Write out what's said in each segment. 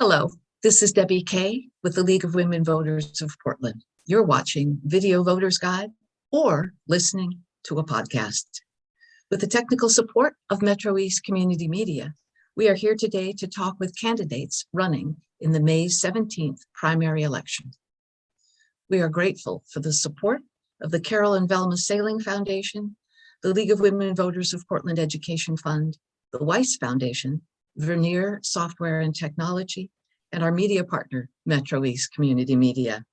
Hello, this is Debbie Kay with the League of Women Voters of Portland. You're watching Video Voters Guide or listening to a podcast. With the technical support of Metro East Community Media, we are here today to talk with candidates running in the May 17th primary election. We are grateful for the support of the Carol and Velma Sailing Foundation, the League of Women Voters of Portland Education Fund, the Weiss Foundation, Vernier Software and Technology, and our media partner, Metro East Community Media.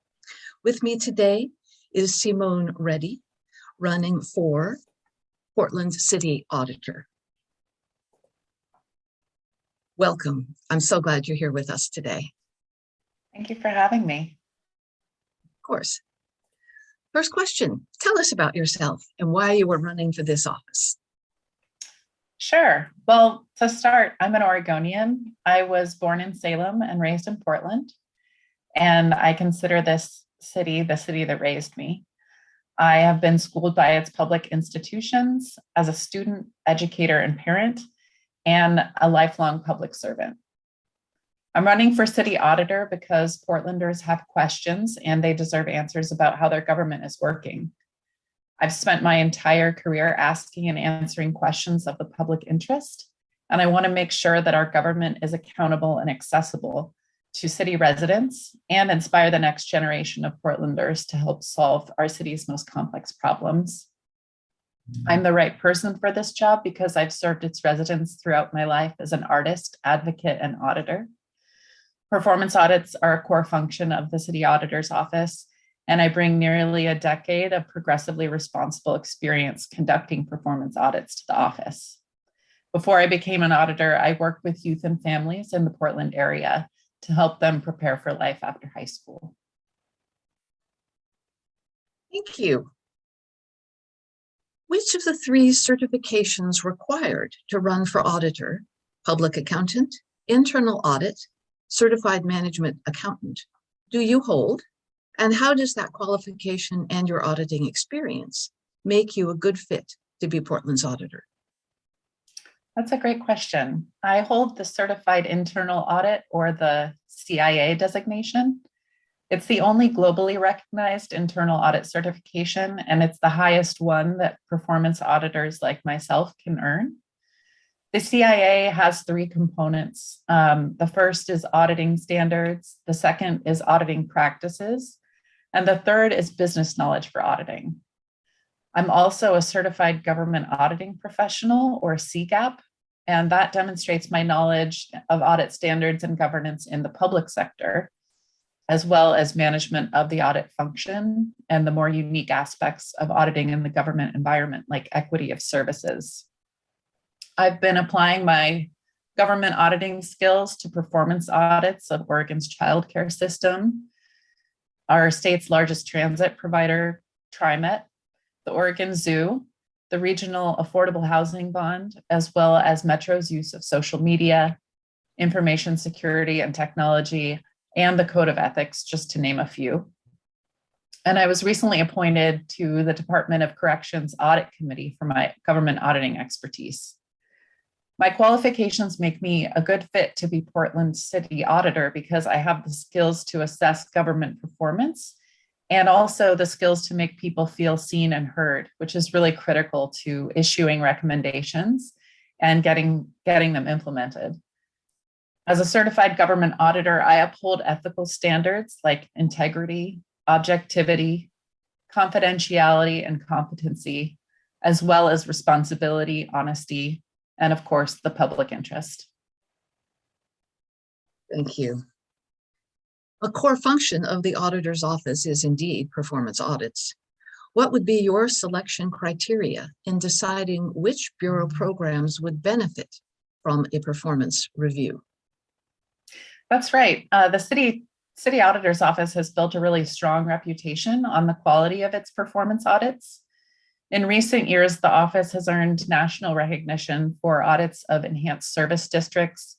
With me today is Simone Rede, running for Portland City Auditor. Welcome. I'm so glad you're here with us today. Thank you for having me. Of course. First question, tell us about yourself and why you were running for this office. Sure. Well, to start, I'm an Oregonian. I was born in Salem and raised in Portland, and I consider this city the city that raised me. I have been schooled by its public institutions as a student, educator, and parent, and a lifelong public servant. I'm running for city auditor because Portlanders have questions and they deserve answers about how their government is working. I've spent my entire career asking and answering questions of the public interest, and I want to make sure that our government is accountable and accessible to city residents and inspire the next generation of Portlanders to help solve our city's most complex problems. I'm the right person for this job because I've served its residents throughout my life as an artist, advocate, and auditor. Performance audits are a core function of the city auditor's office, and I bring nearly a decade of progressively responsible experience conducting performance audits to the office. Before I became an auditor, I worked with youth and families in the Portland area to help them prepare for life after high school. Thank you. Which of the three certifications required to run for auditor, public accountant, internal audit, certified management accountant, do you hold? And how does that qualification and your auditing experience make you a good fit to be Portland's auditor? That's a great question. I hold the Certified Internal Audit, or the CIA designation. It's the only globally recognized internal audit certification, and it's the highest one that performance auditors like myself can earn. The CIA has three components. The first is auditing standards. The second is auditing practices. And the third is business knowledge for auditing. I'm also a certified government auditing professional, or CGAP, and that demonstrates my knowledge of audit standards and governance in the public sector, as well as management of the audit function and the more unique aspects of auditing in the government environment, like equity of services. I've been applying my government auditing skills to performance audits of Oregon's childcare system, our state's largest transit provider, TriMet, the Oregon Zoo, the Regional Affordable Housing Bond, as well as Metro's use of social media, information security and technology, and the Code of Ethics, just to name a few. And I was recently appointed to the Department of Corrections Audit Committee for my government auditing expertise. My qualifications make me a good fit to be Portland City Auditor because I have the skills to assess government performance and also the skills to make people feel seen and heard, which is really critical to issuing recommendations and getting them implemented. As a certified government auditor, I uphold ethical standards like integrity, objectivity, confidentiality, and competency, as well as responsibility, honesty, and of course, the public interest. Thank you. A core function of the auditor's office is indeed performance audits. What would be your selection criteria in deciding which bureau programs would benefit from a performance review? That's right. The city auditor's office has built a really strong reputation on the quality of its performance audits. In recent years, the office has earned national recognition for audits of enhanced service districts,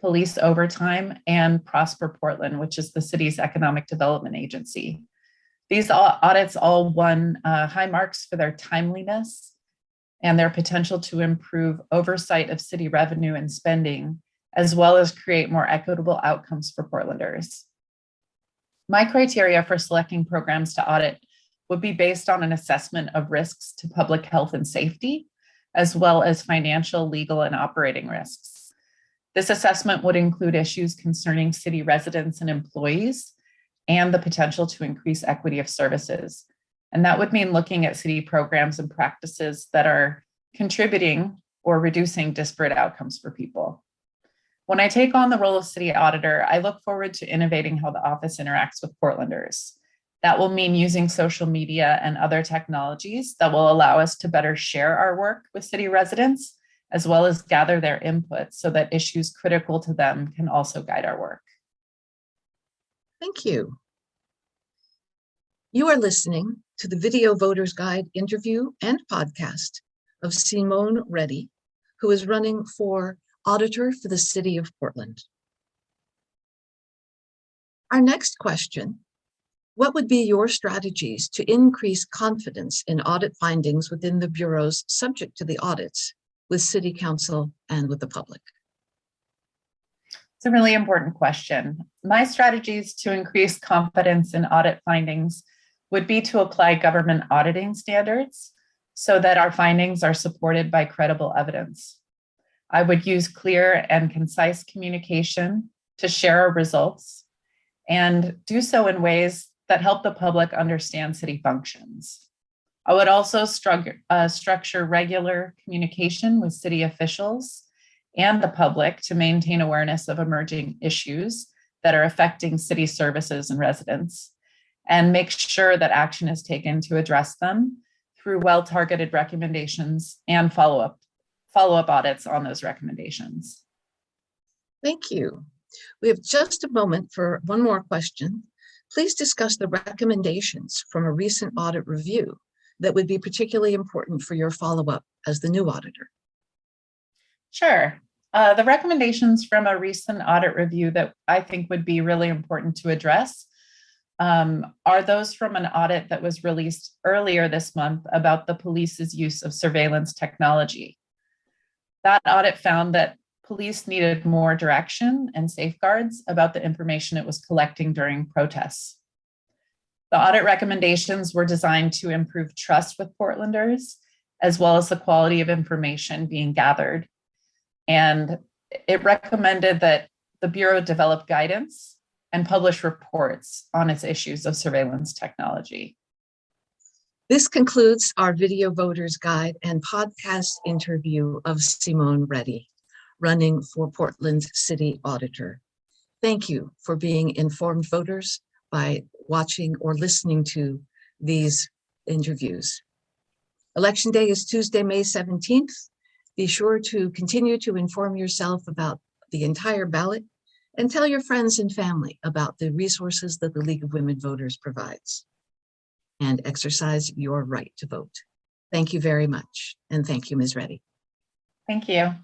police overtime, and Prosper Portland, which is the city's economic development agency. These audits all won high marks for their timeliness and their potential to improve oversight of city revenue and spending as well as create more equitable outcomes for Portlanders. My criteria for selecting programs to audit would be based on an assessment of risks to public health and safety, as well as financial, legal, and operating risks. This assessment would include issues concerning city residents and employees, and the potential to increase equity of services. And that would mean looking at city programs and practices that are contributing or reducing disparate outcomes for people. When I take on the role of city auditor, I look forward to innovating how the office interacts with Portlanders. That will mean using social media and other technologies that will allow us to better share our work with city residents, as well as gather their input so that issues critical to them can also guide our work. Thank you. You are listening to the Video Voters Guide interview and podcast of Simone Rede, who is running for Auditor for the City of Portland. Our next question: what would be your strategies to increase confidence in audit findings within the bureaus subject to the audits with City Council and with the public? It's a really important question. My strategies to increase confidence in audit findings would be to apply government auditing standards so that our findings are supported by credible evidence. I would use clear and concise communication to share our results and do so in ways that help the public understand city functions. I would also structure regular communication with city officials and the public to maintain awareness of emerging issues that are affecting city services and residents, and make sure that action is taken to address them through well-targeted recommendations and follow-up audits on those recommendations. Thank you. We have just a moment for one more question. Please discuss the recommendations from a recent audit review that would be particularly important for your follow-up as the new auditor. Sure. The recommendations from a recent audit review that I think would be really important to address are those from an audit that was released earlier this month about the police's use of surveillance technology. That audit found that police needed more direction and safeguards about the information it was collecting during protests. The audit recommendations were designed to improve trust with Portlanders, as well as the quality of information being gathered. And it recommended that the Bureau develop guidance and publish reports on its issues of surveillance technology. This concludes our Video Voters Guide and podcast interview of Simone Rede, running for Portland's City Auditor. Thank you for being informed voters by watching or listening to these interviews. Election Day is Tuesday, May 17th. Be sure to continue to inform yourself about the entire ballot and tell your friends and family about the resources that the League of Women Voters provides, and exercise your right to vote. Thank you very much. And thank you, Ms. Rede. Thank you.